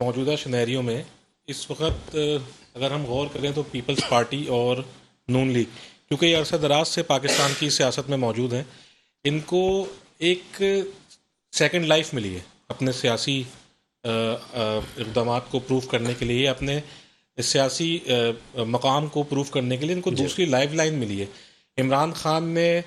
موجودہ سینیریو میں اس وقت اگر ہم غور کریں تو پیپلز پارٹی اور نون لیگ، کیونکہ یہ عرصہ دراز سے پاکستان کی سیاست میں موجود ہیں، ان کو ایک سیکنڈ لائف ملی ہے اپنے سیاسی اقدامات کو پروف کرنے کے لیے، اپنے سیاسی مقام کو پروف کرنے کے لیے ان کو دوسری لائف لائن ملی ہے۔ عمران خان نے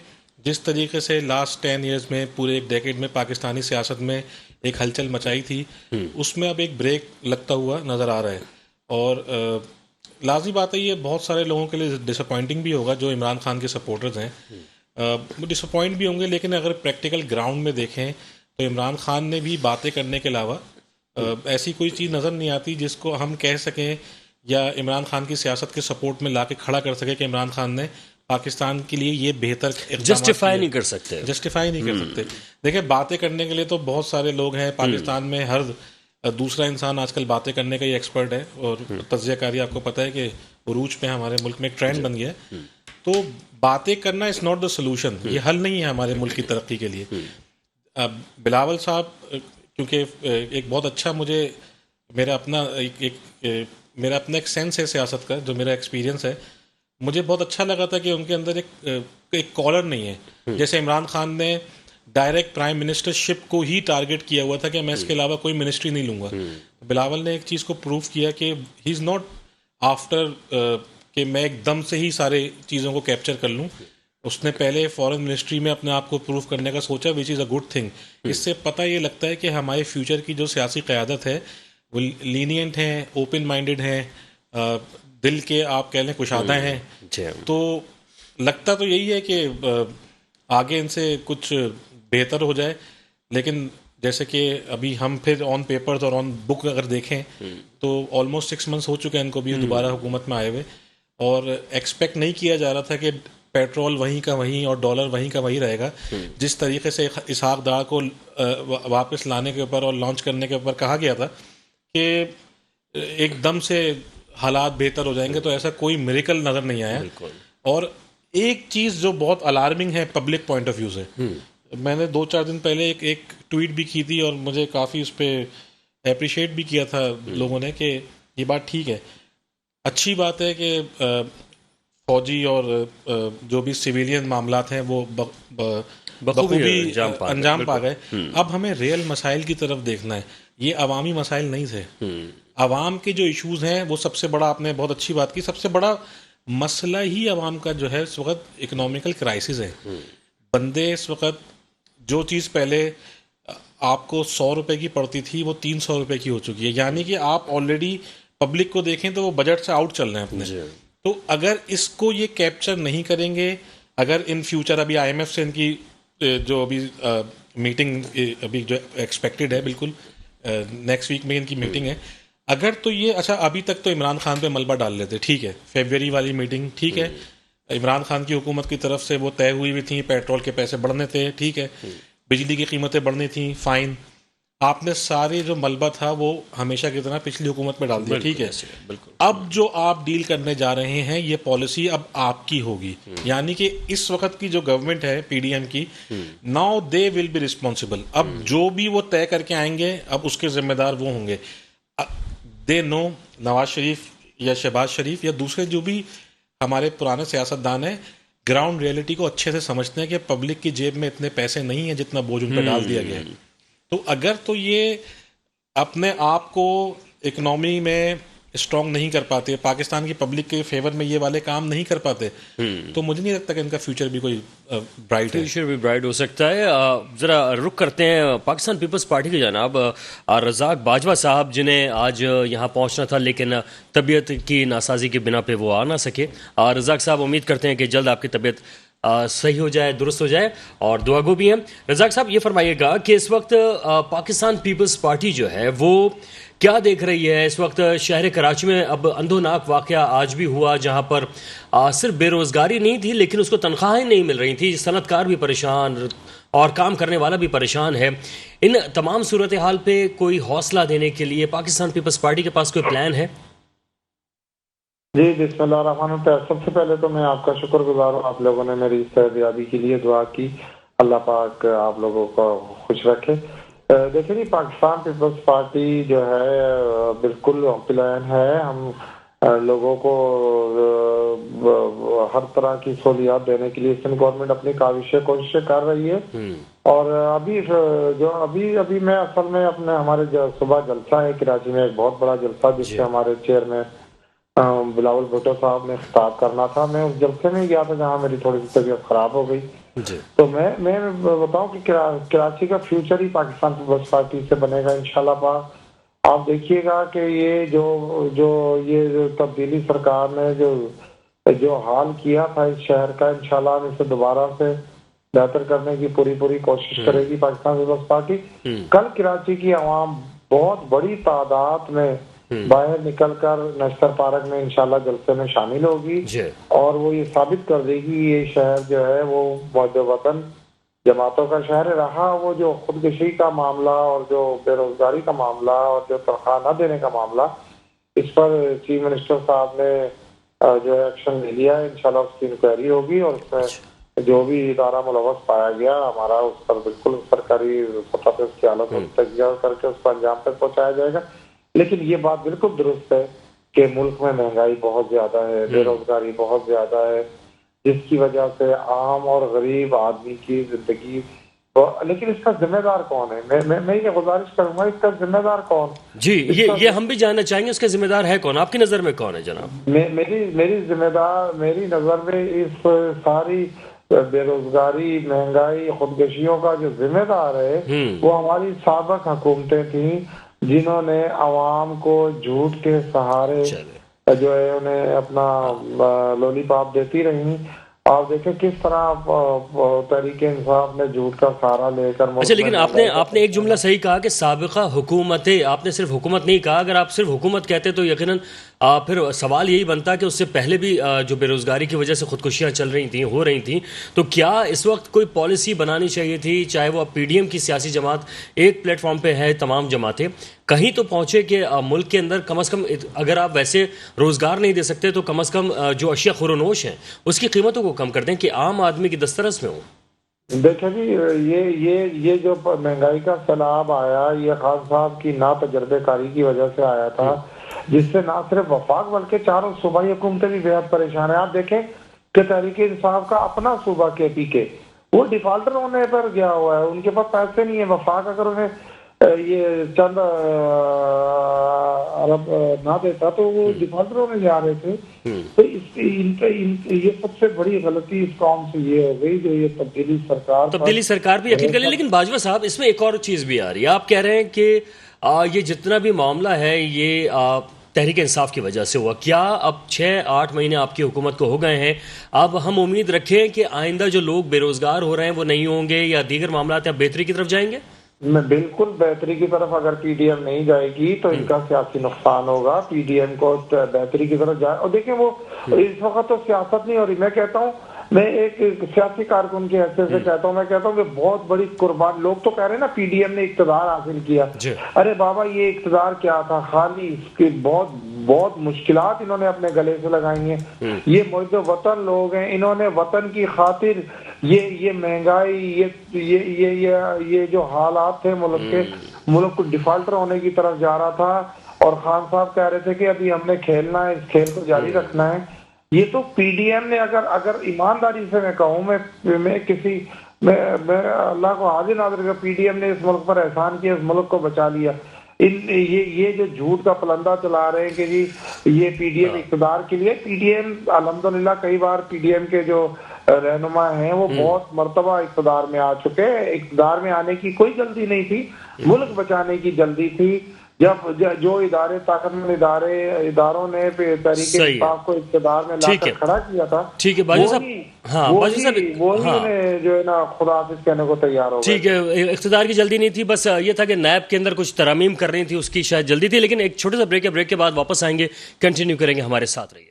جس طریقے سے لاسٹ 10 ایئرز میں، پورے ایک ڈیکیڈ میں پاکستانی سیاست میں ایک ہلچل مچائی تھی، اس میں اب ایک بریک لگتا ہوا نظر آ رہا ہے، اور لازمی بات ہے یہ بہت سارے لوگوں کے لیے ڈس اپوائنٹنگ بھی ہوگا جو عمران خان کے سپورٹرز ہیں، وہ ڈس اپوائنٹ بھی ہوں گے، لیکن اگر پریکٹیکل گراؤنڈ میں دیکھیں تو عمران خان نے بھی باتیں کرنے کے علاوہ ایسی کوئی چیز نظر نہیں آتی جس کو ہم کہہ سکیں یا عمران خان کی سیاست کے سپورٹ میں لا کے کھڑا کر سکے کہ عمران خان نے پاکستان کے لیے یہ بہتر جسٹیفائی نہیں کر سکتے، جسٹیفائی نہیں کر سکتے۔ دیکھیں باتیں کرنے کے لیے تو بہت سارے لوگ ہیں پاکستان میں، ہر دوسرا انسان آج کل باتیں کرنے کا ہی ایکسپرٹ ہے، اور تجزیہ کاری آپ کو پتہ ہے کہ عروج پہ ہمارے ملک میں ایک ٹرینڈ بن گیا ہے، تو باتیں کرنا از ناٹ دا سولوشن، یہ حل نہیں ہے ہمارے ملک کی ترقی کے لیے۔ بلاول صاحب کیونکہ ایک بہت اچھا میرا اپنا ایک سینس ہے سیاست کا، جو میرا ایکسپیرینس ہے، مجھے بہت اچھا لگا تھا کہ ان کے اندر ایک کالر نہیں ہے، جیسے عمران خان نے ڈائریکٹ پرائم منسٹر شپ کو ہی ٹارگٹ کیا ہوا تھا کہ میں اس کے علاوہ کوئی منسٹری نہیں لوں گا۔ بلاول نے ایک چیز کو پروف کیا کہ ہی از ناٹ آفٹر کہ میں ایک دم سے ہی سارے چیزوں کو کیپچر کر لوں، اس نے پہلے فورن منسٹری میں اپنے آپ کو پروف کرنے کا سوچا، وچ از اے گڈ تھنگ۔ اس سے پتہ یہ لگتا ہے کہ ہمارے فیوچر کی جو سیاسی قیادت ہے وہ لینینٹ ہیں، اوپن مائنڈڈ ہیں، دل کے آپ کہہ لیں کشادہ ہیں، تو لگتا تو یہی ہے کہ آگے ان سے کچھ بہتر ہو جائے، لیکن جیسے کہ ابھی ہم پھر آن پیپرز اور آن بک اگر دیکھیں تو آلموسٹ 6 months ہو چکے ہیں ان کو بھی دوبارہ حکومت میں آئے ہوئے، اور ایکسپیکٹ نہیں کیا جا رہا تھا کہ پیٹرول وہیں کا وہیں اور ڈالر وہیں کا وہیں رہے گا۔ جس طریقے سے اسحاق ڈار کو واپس لانے کے اوپر اور لانچ کرنے کے اوپر کہا گیا تھا کہ ایک دم سے حالات بہتر ہو جائیں گے، تو ایسا کوئی میریکل نظر نہیں آیا۔ اور ایک چیز جو بہت الارمنگ ہے پبلک پوائنٹ آف ویو سے، میں نے 2-4 دن پہلے ایک ٹویٹ بھی کی تھی اور مجھے کافی اس پہ اپریشیٹ بھی کیا تھا لوگوں نے کہ یہ بات ٹھیک ہے، اچھی بات ہے کہ فوجی اور جو بھی سویلین معاملات ہیں وہ بخوبی انجام پا گئے۔ اب ہمیں ریئل مسائل کی طرف دیکھنا ہے، یہ عوامی مسائل نہیں تھے۔ عوام کے جو ایشوز ہیں وہ سب سے بڑا، آپ نے بہت اچھی بات کی، سب سے بڑا مسئلہ ہی عوام کا جو ہے اس وقت اکنامیکل کرائسس ہے۔ بندے اس وقت جو چیز پہلے آپ کو 100 روپے کی پڑتی تھی وہ 300 روپے کی ہو چکی ہے، یعنی کہ آپ آلریڈی پبلک کو دیکھیں تو وہ بجٹ سے آؤٹ چل رہے ہیں اپنے۔ تو اگر اس کو یہ کیپچر نہیں کریں گے، اگر ان فیوچر ابھی آئی ایم ایف سے ان کی جو ابھی میٹنگ ابھی جو ایکسپیکٹڈ ہے، بالکل نیکسٹ ویک میں ان کی میٹنگ ہے، اگر تو یہ اچھا ابھی تک تو عمران خان پہ ملبہ ڈال لیتے، ٹھیک ہے، فیبروری والی میٹنگ ٹھیک ہے، عمران خان کی حکومت کی طرف سے وہ طے ہوئی ہوئی تھیں، پیٹرول کے پیسے بڑھنے تھے، ٹھیک ہے، بجلی کی قیمتیں بڑھنی تھیں، فائن، آپ نے سارے جو ملبہ تھا وہ ہمیشہ کی طرح پچھلی حکومت میں ڈال دیا، ٹھیک ہے۔ اب جو آپ ڈیل کرنے جا رہے ہیں یہ پالیسی اب آپ کی ہوگی، یعنی کہ اس وقت کی جو گورنمنٹ ہے پی ڈی ایم کی، now they will be responsible. اب جو بھی وہ طے کر کے آئیں گے اب اس کے ذمہ دار وہ ہوں گے۔ دے نو، نواز شریف یا شہباز شریف یا دوسرے جو بھی ہمارے پرانے سیاستدان ہیں گراؤنڈ ریئلٹی کو اچھے سے سمجھتے ہیں کہ پبلک کی جیب میں اتنے پیسے نہیں ہیں جتنا بوجھ ان پہ ڈال دیا گیا ہے۔ تو اگر تو یہ اپنے آپ کو اکنامی میں اسٹرانگ نہیں کر پاتے، پاکستان کی پبلک کے فیور میں یہ والے کام نہیں کر پاتے، تو مجھے نہیں لگتا کہ ان کا فیوچر بھی کوئی برائٹ ہے۔ فیوچر بھی برائٹ ہو سکتا ہے۔ ذرا رخ کرتے ہیں پاکستان پیپلز پارٹی کے جناب رزاق باجوہ صاحب، جنہیں آج یہاں پہنچنا تھا لیکن طبیعت کی ناسازی کی بنا پہ وہ آ نہ سکے۔ رزاق صاحب، امید کرتے ہیں کہ جلد آپ کی طبیعت صحیح ہو جائے، درست ہو جائے، اور دعا گو بھی ہیں۔ رزاق صاحب، یہ فرمائیے گا کہ اس وقت پاکستان پیپلز پارٹی جو ہے وہ کیا دیکھ رہی ہے اس وقت؟ شہر کراچی میں اب اندھوناک واقعہ آج بھی ہوا، جہاں پر صرف بے روزگاری نہیں تھی لیکن اس کو تنخواہیں نہیں مل رہی تھی، صنعت کار بھی پریشان اور کام کرنے والا بھی پریشان ہے۔ ان تمام صورتحال پہ کوئی حوصلہ دینے کے لیے پاکستان پیپلز پارٹی کے پاس کوئی پلان ہے؟ جی، بسم اللہ الرحمن الرحیم۔ سب سے پہلے تو میں آپ کا شکر گزار ہوں، آپ لوگوں نے میری صحت یابی کے لیے دعا کی، اللہ پاک آپ لوگوں کو خوش رکھے۔ دیکھیں جی، پاکستان پیپلز پارٹی جو ہے بالکل پلان ہے. ہم لوگوں کو ہر طرح کی سہولیات دینے کے لیے سندھ گورنمنٹ اپنی کوششیں کر رہی ہے. اور ابھی میں اصل میں ہمارے صبح جلسہ ہے کراچی میں، ایک بہت بڑا جلسہ جس سے ہمارے چیئرمین بلاول بھٹو صاحب نے خطاب کرنا تھا. میں اس جلسے میں گیا تھا جہاں میری تھوڑی سی طبیعت خراب ہو گئی. تو میں بتاؤں کہ کراچی کا future he Pakistan Peoples party سے بنے گا انشاءاللہ پاک. آپ دیکھیے گا کہ یہ جو تبدیلی سرکار نے جو حال کیا تھا اس شہر کا، انشاءاللہ ہم اسے دوبارہ سے بہتر کرنے کی پوری کوشش کرے گی پاکستان پیپلز پارٹی. کل کراچی کی عوام بہت بڑی تعداد میں باہر نکل کر نشتر پارک میں انشاءاللہ جلسے میں شامل ہوگی اور وہ یہ ثابت کر دے گی یہ شہر جو ہے وہ معد وطن جماعتوں کا شہر رہا. وہ جو خودکشی کا معاملہ اور جو بے روزگاری کا معاملہ اور جو تنخواہ نہ دینے کا معاملہ، اس پر چیف منسٹر صاحب نے جو ہے ایکشن لے لیا ہے. انشاءاللہ اس کی انکوائری ہوگی اور اس میں جو بھی ادارہ ملوث پایا گیا ہمارا اس پر بالکل سرکاری سطح پہ اس کی حالت میں تجزیہ کر کے اس کو انجام تک پہنچایا جائے گا. لیکن یہ بات بالکل درست ہے کہ ملک میں مہنگائی بہت زیادہ ہے، بے روزگاری بہت زیادہ ہے، جس کی وجہ سے عام اور غریب آدمی کی زندگی. لیکن اس کا ذمہ دار کون ہے؟ میں یہ گزارش کروں گا، اس کا ذمہ دار کون؟ جی یہ ہم بھی جاننا چاہیں گے، اس کا ذمہ دار ہے کون؟ آپ کی نظر میں کون ہے جناب؟ میری نظر میں اس ساری بے روزگاری، مہنگائی، خودکشیوں کا جو ذمہ دار ہے وہ ہماری سابق حکومتیں تھیں جنہوں نے عوام کو جھوٹ کے سہارے جو ہے انہیں اپنا لولی پاپ دیتی رہی. آپ دیکھیں کس طرح تحریک انصاف نے جھوٹ کا سہارا لے کر. اچھا، لیکن آپ نے ایک جملہ صحیح کہا کہ سابقہ حکومتیں، آپ نے صرف حکومت نہیں کہا. اگر آپ صرف حکومت کہتے تو یقیناً پھر سوال یہی بنتا کہ اس سے پہلے بھی جو بے روزگاری کی وجہ سے خودکشیاں ہو رہی تھیں، تو کیا اس وقت کوئی پالیسی بنانی چاہیے تھی، چاہے وہ پی ڈی ایم کی سیاسی جماعت ایک پلیٹ فارم پہ ہے، تمام جماعتیں کہیں تو پہنچے کہ ملک کے اندر کم از کم اگر آپ ویسے روزگار نہیں دے سکتے تو کم از کم جو اشیاء خورونوش ہیں اس کی قیمتوں کو کم کر دیں کہ عام آدمی کی دسترس میں ہو. دیکھیں جی، یہ جو مہنگائی کا سیلاب آیا یہ خان صاحب کی نا تجربے کاری کی وجہ سے آیا تھا، جس سے نہ صرف وفاق بلکہ چاروں صوبائی حکومتیں بھی بے حد پریشان ہیں. آپ دیکھیں کہ تحریک انصاف کا اپنا صوبہ کے پی کے وہ ڈیفالٹر ہونے پر گیا ہوا ہے، ان کے پاس پیسے نہیں ہیں. وفاق اگر انہیں یہ چند ارب نہ دیتا تو وہ ڈیفالٹر ہونے جا رہے تھے. تو یہ سب سے بڑی غلطی اس قوم سے یہ ہو گئی جو یہ تبدیلی سرکار بھی یقین کر لیں. لیکن باجوہ صاحب اس میں ایک اور چیز بھی آ رہی ہے. آپ کہہ رہے ہیں کہ یہ جتنا بھی معاملہ ہے یہ تحریک انصاف کی وجہ سے ہوا. کیا اب 6-8 مہینے آپ کی حکومت کو ہو گئے ہیں، اب ہم امید رکھیں کہ آئندہ جو لوگ بے روزگار ہو رہے ہیں وہ نہیں ہوں گے یا دیگر معاملات یا بہتری کی طرف جائیں گے؟ بالکل بہتری کی طرف اگر پی ڈی ایم نہیں جائے گی تو ان کا سیاسی نقصان ہوگا. پی ڈی ایم کو بہتری کی طرف جائے. اور دیکھیں وہ اس وقت تو سیاست نہیں ہو رہی. میں کہتا ہوں، میں ایک سیاسی کارکن کی حیثیت سے کہتا ہوں، میں کہتا ہوں کہ بہت بڑی قربان. لوگ تو کہہ رہے ہیں نا پی ڈی ایم نے اقتدار حاصل کیا. ارے بابا یہ اقتدار کیا تھا؟ خالی اس کی بہت مشکلات انہوں نے اپنے گلے سے لگائی ہیں. یہ محب وطن لوگ ہیں، انہوں نے وطن کی خاطر یہ مہنگائی، یہ جو حالات تھے ملک کو ڈیفالٹر ہونے کی طرف جا رہا تھا. اور خان صاحب کہہ رہے تھے کہ ابھی ہم نے کھیلنا ہے، اس کھیل کو جاری رکھنا ہے. یہ تو پی ڈی ایم نے اگر ایمانداری سے میں کہوں، میں اللہ کو حاضر ناظر کا پی ڈی ایم نے اس ملک پر احسان کیا، اس ملک کو بچا لیا. یہ جو جھوٹ کا پلندہ چلا رہے ہیں کہ جی یہ پی ڈی ایم اقتدار کے لیے. پی ڈی ایم الحمدللہ کئی بار پی ڈی ایم کے جو رہنما ہیں وہ بہت مرتبہ اقتدار میں آ چکے. اقتدار میں آنے کی کوئی جلدی نہیں تھی، ملک بچانے کی جلدی تھی. جب جو ادارے طاقت مند اداروں نے تحریک انصاف کو اقتدار میں لا کر کھڑا کیا تھا، ٹھیک ہے باجوہ صاحب، وہی انہیں جو ہے نا خدا حافظ کہنے کو تیار ہو گئے. ٹھیک ہے، اقتدار کی جلدی نہیں تھی، بس یہ تھا کہ نیب کے اندر کچھ ترامیم کر رہی تھی، اس کی شاید جلدی تھی. لیکن ایک چھوٹے سے بریک کے بعد واپس آئیں گے، کنٹینیو کریں گے. ہمارے ساتھ رہیے.